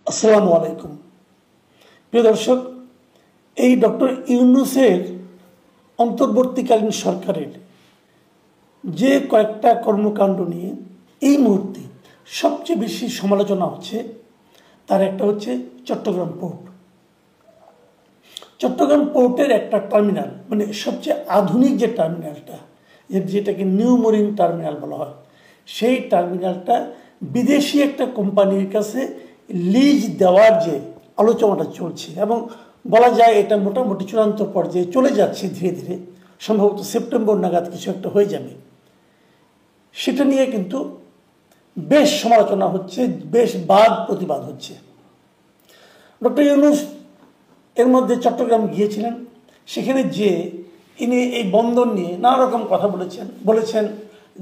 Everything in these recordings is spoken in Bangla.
আসসালামু আলাইকুম প্রিয় দর্শক, এই ডক্টর ইউনূসের অন্তর্বর্তীকালীন সরকারের যে কয়েকটা কর্মকাণ্ড নিয়ে এই মুহূর্তে সবচেয়ে বেশি সমালোচনা হচ্ছে, তার একটা হচ্ছে চট্টগ্রাম পোর্ট। চট্টগ্রাম পোর্টের একটা টার্মিনাল, মানে সবচেয়ে আধুনিক যে টার্মিনালটা, যেটাকে নিউ মেরিন টার্মিনাল বলা হয়, সেই টার্মিনালটা বিদেশি একটা কোম্পানির কাছে লিজ দেওয়ার যে আলোচনাটা চলছে, এবং বলা যায় এটা মোটামুটি চূড়ান্ত পর্যায়ে চলে যাচ্ছে ধীরে ধীরে, সম্ভবত সেপ্টেম্বর নাগাদ কিছু একটা হয়ে যাবে। সেটা নিয়ে কিন্তু বেশ সমালোচনা হচ্ছে, বেশ বাদ প্রতিবাদ হচ্ছে। ডক্টর ইউনূস এর মধ্যে চট্টগ্রাম গিয়েছিলেন, সেখানে যে ইনি এই বন্দর নিয়ে নানা রকম কথা বলেছেন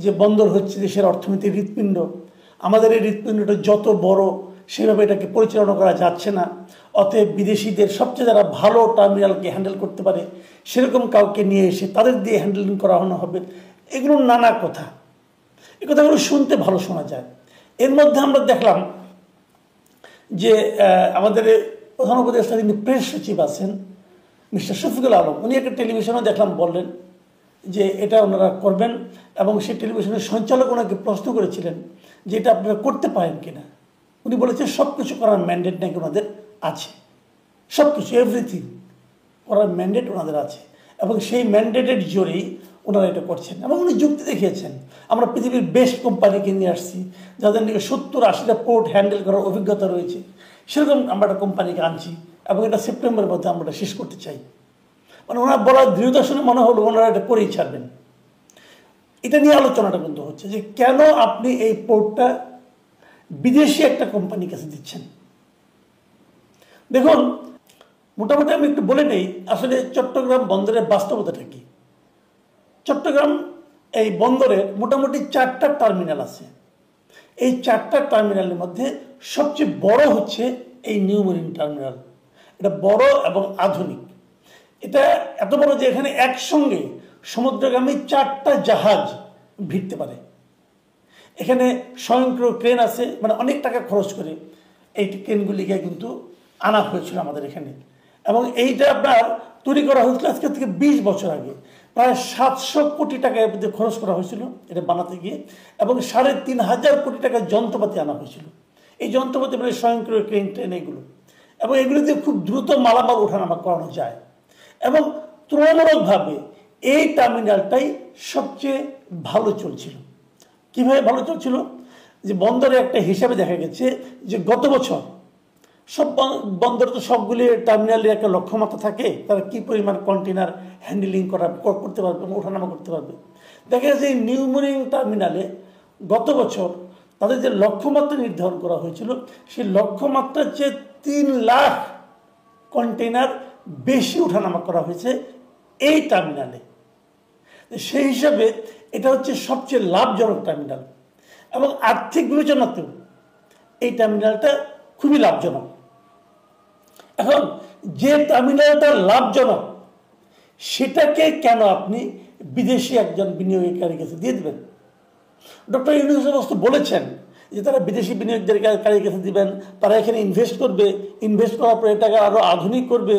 যে বন্দর হচ্ছে দেশের অর্থনীতির হৃৎপিণ্ড, আমাদের এই হৃৎপিণ্ডটা যত বড় সেভাবে এটাকে পরিচালনা করা যাচ্ছে না, অতএব বিদেশিদের সবচেয়ে যারা ভালো টার্মিনালকে হ্যান্ডেল করতে পারে সেরকম কাউকে নিয়ে এসে তাদের দিয়ে হ্যান্ডেলিং করানো হবে। এগুলো নানা কথা, এই কথাগুলো শুনতে ভালো শোনা যায়। এর মধ্যে আমরা দেখলাম যে আমাদের প্রধান উপদেষ্টা যিনি প্রেস সচিব আছেন মিস্টার শফিকুল আলম, উনি একটা টেলিভিশনে দেখলাম বললেন যে এটা ওনারা করবেন, এবং সেই টেলিভিশনের সঞ্চালক ওনাকে প্রশ্ন করেছিলেন যে এটা আপনারা করতে পারেন কিনা। উনি বলেছেন সব কিছু করার ম্যান্ডেট নাকি ওনাদের আছে, সব কিছু এভরিথিং করার ম্যান্ডেট ওনাদের আছে, এবং সেই ম্যান্ডেটের জোরেই ওনারা এটা করছেন। এবং উনি যুক্তি দেখিয়েছেন, আমরা পৃথিবীর বেস্ট কোম্পানিকে নিয়ে আসছি যাদের নাকি 70-80টা পোর্ট হ্যান্ডেল করার অভিজ্ঞতা রয়েছে, সেরকম আমরা একটা কোম্পানিকে আনছি এবং এটা সেপ্টেম্বরের মধ্যে আমরা এটা শেষ করতে চাই। মানে ওনার বলার দৃঢ়তা শুনে মনে হলো ওনারা এটা করেই ছাড়বেন। এটা নিয়ে আলোচনাটা কিন্তু হচ্ছে যে কেন আপনি এই পোর্টটা বিদেশি একটা কোম্পানির কাছে দিচ্ছেন। দেখুন, মোটামুটি আমি একটু বলে নেই আসলে চট্টগ্রাম বন্দরের বাস্তবতাটা কি। চট্টগ্রাম এই বন্দরের মোটামুটি 4টা টার্মিনাল আছে। এই 4টা টার্মিনালের মধ্যে সবচেয়ে বড় হচ্ছে এই নিউ মেরিন টার্মিনাল। এটা বড় এবং আধুনিক। এটা এত বড় যে এখানে একসঙ্গে সমুদ্রগামী 4টা জাহাজ ভিড়তে পারে। এখানে স্বয়ংক্রিয় ক্রেন আছে, মানে অনেক টাকা খরচ করে এই ক্রেনগুলিকে কিন্তু আনা হয়েছিল আমাদের এখানে, এবং এইটা আপনার তৈরি করা হয়েছিল আজকে থেকে 20 বছর আগে। প্রায় 700 কোটি টাকা এর মধ্যে খরচ করা হয়েছিল এটা বানাতে গিয়ে, এবং 3,500 কোটি টাকার যন্ত্রপাতি আনা হয়েছিল। এই যন্ত্রপাতি মানে স্বয়ংক্রিয় ক্রেন ট্রেন এগুলো, এবং এগুলিতে খুব দ্রুত মালামাল ওঠানামা করানো যায়। এবং তুলনামূলকভাবে এই টার্মিনালটাই সবচেয়ে ভালো চলছিল। কীভাবে ভালো চলছিল? যে বন্দরে একটা হিসাবে দেখা গেছে যে গত বছর সব বন্দরে তো সবগুলি টার্মিনালের একটা লক্ষ্যমাত্রা থাকে, তারা কী পরিমাণ কন্টেনার হ্যান্ডেলিং করতে পারবে, ওঠানামা করতে পারবে। দেখা গেছে এই নিউ মেরিন টার্মিনালে গত বছর তাদের যে লক্ষ্যমাত্রা নির্ধারণ করা হয়েছিল, সেই লক্ষ্যমাত্রার চেয়ে 3 লাখ কন্টেনার বেশি ওঠানামা করা হয়েছে এই টার্মিনালে। সেই হিসাবে এটা হচ্ছে সবচেয়ে লাভজনক টার্মিনাল, এবং আর্থিক বিবেচনাতেও এই টার্মিনালটা খুবই লাভজনক। এখন যে টার্মিনালটা লাভজনক সেটাকে কেন আপনি বিদেশি একজন বিনিয়োগকারীর কাছে দিয়ে দেবেন? ডক্টর ইউনূস বলেছেন যে তারা বিদেশি বিনিয়োগকারীর কাছে দিবেন, তারা এখানে ইনভেস্ট করবে, ইনভেস্ট করার পর এটাকে আরও আধুনিক করবে,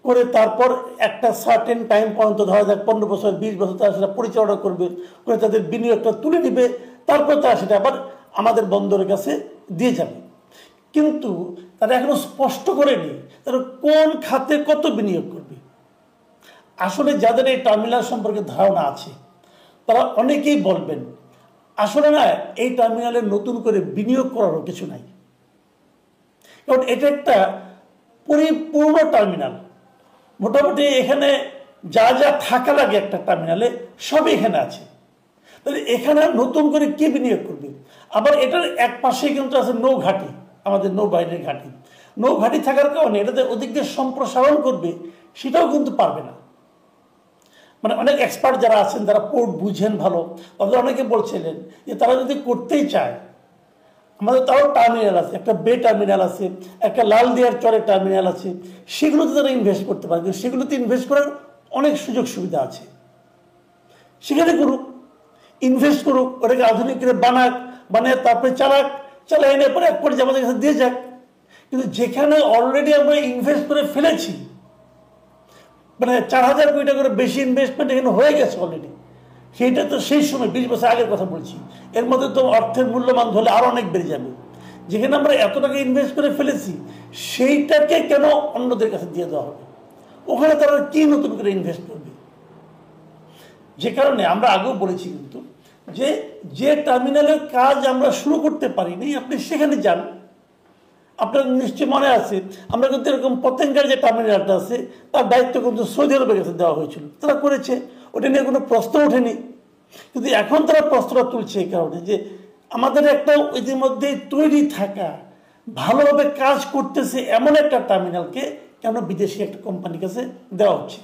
করে তারপর একটা সার্টেন টাইম পর্যন্ত, ধরা যাক 15 বছর 20 বছর তারা সেটা পরিচালনা করবে, করে তাদের বিনিয়োগটা তুলে নেবে, তারপর তারা সেটা আবার আমাদের বন্দরের কাছে দিয়ে যাবে। কিন্তু তারা এখনো স্পষ্ট করেনি তারা কোন খাতে কত বিনিয়োগ করবে। আসলে যাদের এই টার্মিনাল সম্পর্কে ধারণা আছে তারা অনেকেই বলবেন আসলে না, এই টার্মিনালে নতুন করে বিনিয়োগ করারও কিছু নাই, কারণ এটা একটা পরিপূর্ণ টার্মিনাল। মোটামুটি এখানে যা যা থাকা লাগে একটা টার্মিনালে সবই এখানে আছে, তাহলে এখানে নতুন করে কে বিনিয়োগ করবে? আবার এটার এক পাশে কিন্তু আছে নৌঘাটি, আমাদের নৌবাহিনীর ঘাঁটি। নৌঘাঁটি থাকার কারণে এটাতে ওদিক দিয়ে সম্প্রসারণ করবে সেটাও কিন্তু পারবে না। মানে অনেক এক্সপার্ট যারা আছেন, যারা পোর্ট বুঝেন ভালো, তাদের অনেকে বলছিলেন যে তারা যদি করতেই চায়, আমাদের তাও টার্মিনাল আছে, একটা বে টার্মিনাল আছে, একটা লাল দিয়ার চরে টার্মিনাল আছে, সেগুলোতে তারা ইনভেস্ট করতে পারে। সেগুলোতে ইনভেস্ট করার অনেক সুযোগ সুবিধা আছে, সেখানে করুক, ইনভেস্ট করুক, ওটাকে আধুনিক করে বানাক, বানিয়ে তারপরে চালাক, চালাই এনে পরে এক পর্যায়ে আমাদের কাছে দিয়ে যাক। কিন্তু যেখানে অলরেডি আমরা ইনভেস্ট করে ফেলেছি, মানে 4,000 কোটি টাকা করে বেশি ইনভেস্টমেন্ট এখানে হয়ে গেছে অলরেডি, সেইটা তো সেই সময় 20 বছর আগের কথা বলছি। এর মধ্যে তো অর্থের মূল্যমান ধরলে আরো অনেক বেড়ে যাবে। যেখানে আমরা এত টাকা ইনভেস্ট করে ফেলেছি সেইটাকে কেন অন্যদের কাছে দিয়ে দেওয়া হবে? ওখানে তারা কি নতুন করে ইনভেস্ট করবে? যে কারণে আমরা আগেও বলেছি কিন্তু যে টার্মিনালের কাজ আমরা শুরু করতে পারিনি, আপনি সেখানে যান। আপনার নিশ্চয় মনে আছে, আমরা কিন্তু এরকম পতেঙ্গার যে টার্মিনালটা আছে তার দায়িত্ব কিন্তু সৌদি আরবের কাছে দেওয়া হয়েছিল, তারা করেছে, ওটা নিয়ে কোনো প্রশ্ন ওঠেনি। কিন্তু এখন তারা প্রশ্নটা তুলছে এই কারণে যে আমাদের একটা ইতিমধ্যে তৈরি থাকা, ভালোভাবে কাজ করতেছে এমন একটা টার্মিনালকে কেন বিদেশি একটা কোম্পানির কাছে দেওয়া হচ্ছে?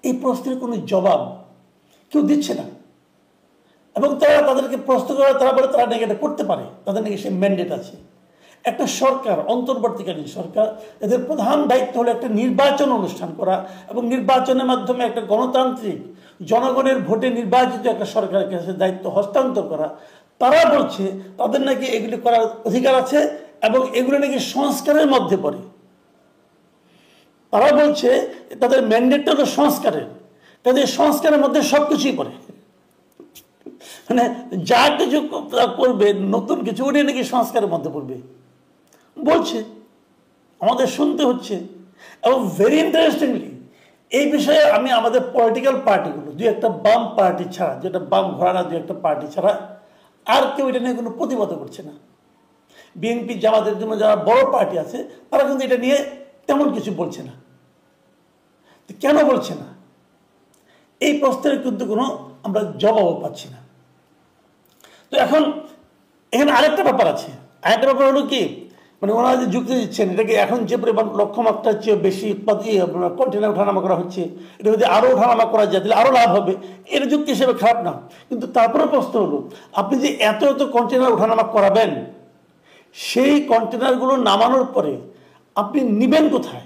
এই প্রশ্নের কোনো জবাব কেউ দিচ্ছে না। এবং তারা তাদেরকে প্রশ্ন করে, তারা বলে তারা নাকি এটা করতে পারে, তাদের নাকি সে ম্যান্ডেট আছে। একটা সরকার, অন্তর্বর্তীকালীন সরকার, এদের প্রধান দায়িত্ব হলো একটা নির্বাচন অনুষ্ঠান করা এবং নির্বাচনের মাধ্যমে একটা গণতান্ত্রিক জনগণের ভোটে নির্বাচিত একটা সরকারের কাছে দায়িত্ব হস্তান্তর করা। তারা বলছে তাদের নাকি এগুলি করার অধিকার আছে এবং এগুলো নাকি সংস্কারের মধ্যে পড়ে। তারা বলছে তাদের ম্যান্ডেটটা হলো সংস্কারের, তাদের সংস্কারের মধ্যে সবকিছুই পড়ে। মানে যা কিছু করবে নতুন কিছু, ওটা নাকি সংস্কারের মধ্যে পড়বে বলছে, আমাদের শুনতে হচ্ছে। এবং ভেরি ইন্টারেস্টিংলি এই বিষয়ে আমি আমাদের পলিটিক্যাল পার্টিগুলো, দুই একটা বাম পার্টি ছাড়া, যেটা বাম ঘোরানা দুই একটা পার্টি ছাড়া আর কেউ এটা নিয়ে কোনো প্রতিবাদ করছে না। বিএনপি জামাতের জন্য যারা বড় পার্টি আছে তারা কিন্তু এটা নিয়ে তেমন কিছু বলছে না। কেন বলছে না? এই প্রশ্নের কিন্তু কোনো আমরা জবাবও পাচ্ছি না। তো এখন এখানে আরেকটা ব্যাপার আছে। আরেকটা ব্যাপার হলো কি, মানে ওনারা যে যুক্তি দিচ্ছেন এটাকে এখন যে পরিমাণ লক্ষ্যমাত্রার চেয়ে বেশি কন্টেনার ওঠানামা করা হচ্ছে, এটা যদি আরও ওঠানামা করা যায় তাহলে আরও লাভ হবে, এর যুক্তি হিসেবে খারাপ না। কিন্তু তারপরে প্রশ্ন হলো, আপনি যে এত এত কন্টেনার ওঠানামা করাবেন, সেই কন্টেনারগুলো নামানোর পরে আপনি নিবেন কোথায়?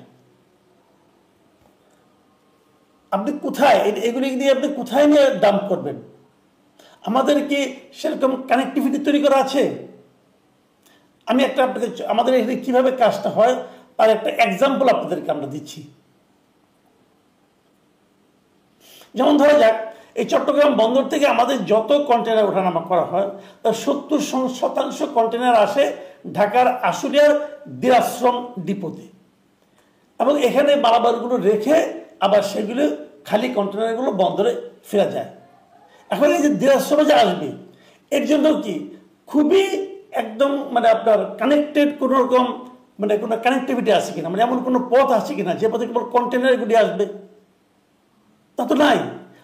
আপনি কোথায় এগুলি দিয়ে আপনি কোথায় নিয়ে ডাম্প করবেন? আমাদের কি সেরকম কানেক্টিভিটি তৈরি করা আছে? আমি একটা আপনাদের আমাদের এখানে কীভাবে কাজটা হয় তার একটা এক্সাম্পল আপনাদেরকে আমরা দিচ্ছি। যেমন ধরা যাক, এই চট্টগ্রাম বন্দর থেকে আমাদের যত কন্টেনার ওঠানামা করা হয় তার 70% কন্টেনার আসে ঢাকার আশুলিয়ার বীরাশ্রম ডিপোতে, এবং এখানে মালামালগুলো রেখে আবার সেগুলো খালি কন্টেনারগুলো বন্দরে ফেরা যায়। এখন এই যে বীরাশ্রমে যে আসবে, এর জন্য কি খুবই একদম মানে আপনার কানেক্টেড কোনো রকম মানে কোনো কানেক্টিভিটি আছে কিনা, মানে এমন কোনো পথ আছে কিনা যে পথে কেবল কন্টেনারগুলি আসবে? তা তো নাই।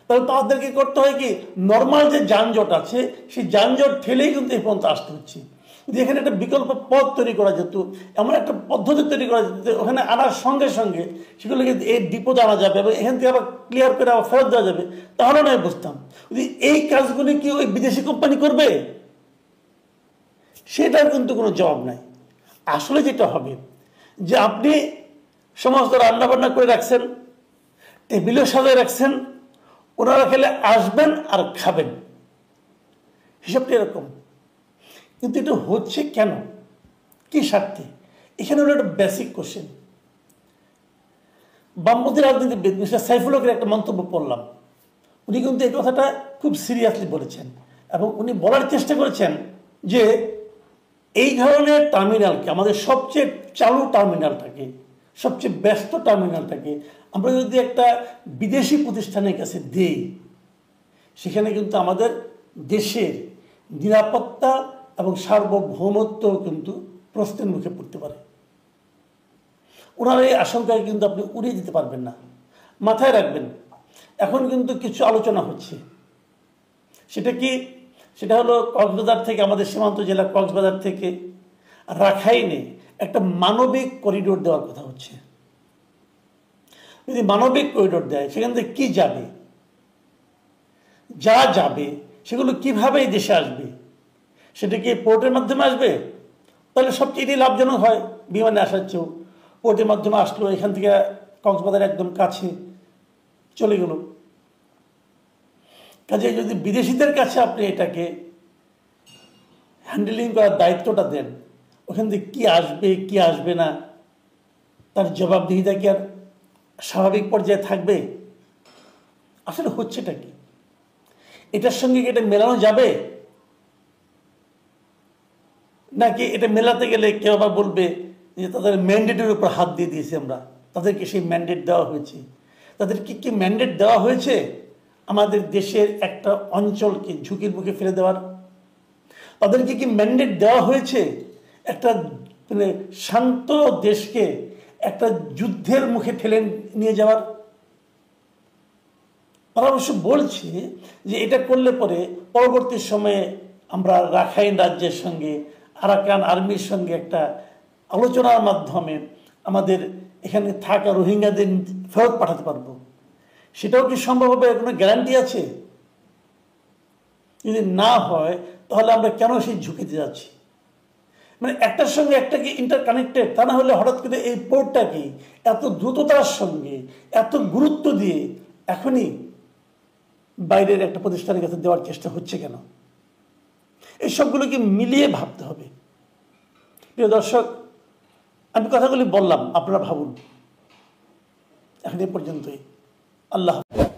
তাহলে তাদেরকে করতে হয় কি, নর্মাল যে যানজট আছে সেই যানজট ঠেলেই কিন্তু এই পর্যন্ত আসতে হচ্ছে। যদি এখানে একটা বিকল্প পথ তৈরি করা যেত, এমন একটা পদ্ধতি তৈরি করা যেত, ওখানে আনার সঙ্গে সঙ্গে সেগুলোকে এই ডিপোতে আনা যাবে এবং এখান থেকে আবার ক্লিয়ার করে আবার ফেরত দেওয়া যাবে, তাহলে নয় বুঝতাম। যদি এই কাজগুলি কি ওই বিদেশি কোম্পানি করবে, সেটার কিন্তু কোনো জবাব নাই। আসলে যেটা হবে যে আপনি সমস্ত রান্নাবান্না করে রাখছেন, টেবিলও সাজিয়ে রাখছেন, ওনারা খেলে আসবেন আর খাবেন, হিসাবটা এরকম। কিন্তু এটা হচ্ছে কেন, কি স্বার্থে? এখানে হলো একটা বেসিক কোশ্চেন। বামপন্থী রাজনীতিবিদ মিস্টার সাইফুল হকের একটা মন্তব্য পড়লাম। উনি কিন্তু এই কথাটা খুব সিরিয়াসলি বলেছেন এবং উনি বলার চেষ্টা করেছেন যে এই ধরনের টার্মিনালকে, আমাদের সবচেয়ে চালু টার্মিনালটাকে, সবচেয়ে ব্যস্ত টার্মিনালটাকে আমরা যদি একটা বিদেশি প্রতিষ্ঠানের কাছে দেই, সেখানে কিন্তু আমাদের দেশের নিরাপত্তা এবং সার্বভৌমত্ব কিন্তু প্রশ্নের মুখে পড়তে পারে। ওনার এই আশঙ্কায় কিন্তু আপনি উড়িয়ে দিতে পারবেন না। মাথায় রাখবেন, এখন কিন্তু কিছু আলোচনা হচ্ছে। সেটা কি? সেটা হলো কক্সবাজার থেকে, আমাদের সীমান্ত জেলা কক্সবাজার থেকে রাখাইনে একটা মানবিক করিডোর দেওয়ার কথা হচ্ছে। যদি মানবিক করিডোর দেয়, সেখান থেকে কি যাবে, যা যাবে সেগুলো কিভাবে এই দেশে আসবে? সেটা কি পোর্টের মাধ্যমে আসবে? তাহলে সবচেয়ে লাভজনক হয় বিমানে আসার চেয়েও। পোর্টের মাধ্যমে আসলো, এখান থেকে কক্সবাজার একদম কাছে চলে গেল। কাজে যদি বিদেশিদের কাছে আপনি এটাকে হ্যান্ডেলিং করার দায়িত্বটা দেন, ওখান থেকে কী আসবে কি আসবে না তার জবাবদিহিতা কি আর স্বাভাবিক পর্যায়ে থাকবে? আসলে হচ্ছেটা কি? এটার সঙ্গে কি এটা মেলানো যাবে? নাকি এটা মেলাতে গেলে কেউ আবার বলবে যে তাদের ম্যান্ডেটের উপর হাত দিয়ে দিয়েছি আমরা, তাদেরকে সেই ম্যান্ডেট দেওয়া হয়েছে। তাদেরকে কি ম্যান্ডেট দেওয়া হয়েছে আমাদের দেশের একটা অঞ্চলকে ঝুঁকির মুখে ফেলে দেওয়ার? তাদেরকে কি ম্যান্ডেট দেওয়া হয়েছে একটা মানে শান্ত দেশকে একটা যুদ্ধের মুখে ঠেলে নিয়ে যাওয়ার? তারা অবশ্য বলছে যে এটা করলে পরে পরবর্তী সময়ে আমরা রাখাইন রাজ্যের সঙ্গে আরাকান আর্মির সঙ্গে একটা আলোচনার মাধ্যমে আমাদের এখানে থাকা রোহিঙ্গাদের ফেরত পাঠাতে পারবো। সেটাও কি সম্ভব হবে? কোনো গ্যারান্টি আছে? যদি না হয় তাহলে আমরা কেন সেই ঝুঁকিতে যাচ্ছি? মানে একটার সঙ্গে একটা কি ইন্টারকানেক্টেড? তা না হলে হঠাৎ করে এই পোর্টটাকে এত দ্রুততার সঙ্গে এত গুরুত্ব দিয়ে এখনই বাইরের একটা প্রতিষ্ঠানের কাছে দেওয়ার চেষ্টা হচ্ছে কেন? এই সবগুলোকে মিলিয়ে ভাবতে হবে। প্রিয় দর্শক, আমি কথাগুলি বললাম, আপনারা ভাবুন। এখন এ পর্যন্তই। আল্লাহ হাফেজ।